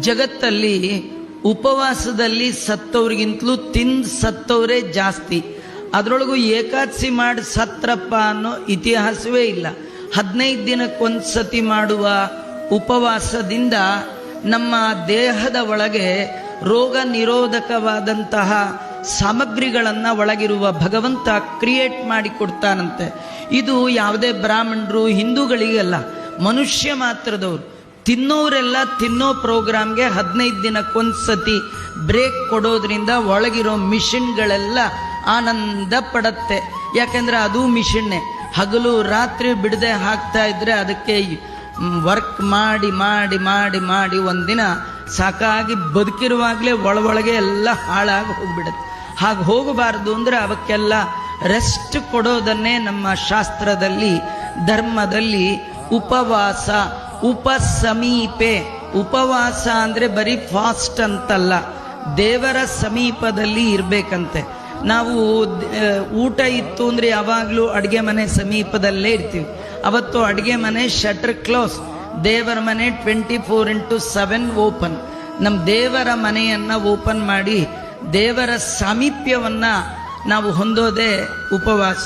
ಜಗತ್ತಲ್ಲಿ ಉಪವಾಸದಲ್ಲಿ ಸತ್ತವ್ರಿಗಿಂತಲೂ ಸತ್ತವರೇ ಜಾಸ್ತಿ. ಅದರೊಳಗೂ ಏಕಾದಶಿ ಮಾಡಿ ಸತ್ರಪ್ಪ ಅನ್ನೋ ಇತಿಹಾಸವೇ ಇಲ್ಲ. 15 ದಿನಕ್ಕೊಂದ್ಸತಿ ಮಾಡುವ ಉಪವಾಸದಿಂದ ನಮ್ಮ ದೇಹದ ಒಳಗೆ ರೋಗ ನಿರೋಧಕವಾದಂತಹ ಸಾಮಗ್ರಿಗಳನ್ನು ಒಳಗಿರುವ ಭಗವಂತ ಕ್ರಿಯೇಟ್ ಮಾಡಿ ಕೊಡ್ತಾನಂತೆ. ಇದು ಯಾವುದೇ ಬ್ರಾಹ್ಮಣರು ಹಿಂದೂಗಳಿಗಲ್ಲ, ಮನುಷ್ಯ ಮಾತ್ರದವರು. ತಿನ್ನೋರೆಲ್ಲ ತಿನ್ನೋ ಪ್ರೋಗ್ರಾಮ್ಗೆ 15 ದಿನಕ್ಕೊಂದ್ಸತಿ ಬ್ರೇಕ್ ಕೊಡೋದ್ರಿಂದ ಒಳಗಿರೋ ಮಿಷಿನ್ಗಳೆಲ್ಲ ಆನಂದ ಪಡತ್ತೆ. ಯಾಕೆಂದ್ರೆ ಅದು ಮಿಷನ್ನೇ. ಹಗಲು ರಾತ್ರಿ ಬಿಡದೆ ಹಾಕ್ತಾ ಇದ್ರೆ ಅದಕ್ಕೆ ವರ್ಕ್ ಮಾಡಿ ಮಾಡಿ ಮಾಡಿ ಮಾಡಿ ಒಂದಿನ ಸಾಕಾಗಿ ಬದುಕಿರುವಾಗಲೇ ಒಳಗೆ ಎಲ್ಲ ಹಾಳಾಗಿ ಹೋಗ್ಬಿಡುತ್ತೆ. ಹಾಗೆ ಹೋಗಬಾರ್ದು ಅಂದ್ರೆ ಅವಕ್ಕೆಲ್ಲ ರೆಸ್ಟ್ ಕೊಡೋದನ್ನೇ ನಮ್ಮ ಶಾಸ್ತ್ರದಲ್ಲಿ ಧರ್ಮದಲ್ಲಿ ಉಪವಾಸ ಉಪಸಮೀಪೆ. ಉಪವಾಸ ಅಂದ್ರೆ ಬರೀ ಫಾಸ್ಟ್ ಅಂತಲ್ಲ, ದೇವರ ಸಮೀಪದಲ್ಲಿ ಇರಬೇಕಂತೆ. ನಾವು ಊಟ ಇತ್ತು ಅಂದ್ರೆ ಯಾವಾಗಲೂ ಅಡುಗೆ ಮನೆ ಸಮೀಪದಲ್ಲೇ ಇರ್ತೀವಿ. ಅವತ್ತು ಅಡುಗೆ ಮನೆ ಶಟರ್ ಕ್ಲೋಸ್, ದೇವರ ಮನೆ 24x7 ಓಪನ್. ನಮ್ಮ ದೇವರ ಮನೆಯನ್ನು ಓಪನ್ ಮಾಡಿ ದೇವರ ಸಾಮೀಪ್ಯವನ್ನು ನಾವು ಹೊಂದೋದೇ ಉಪವಾಸ.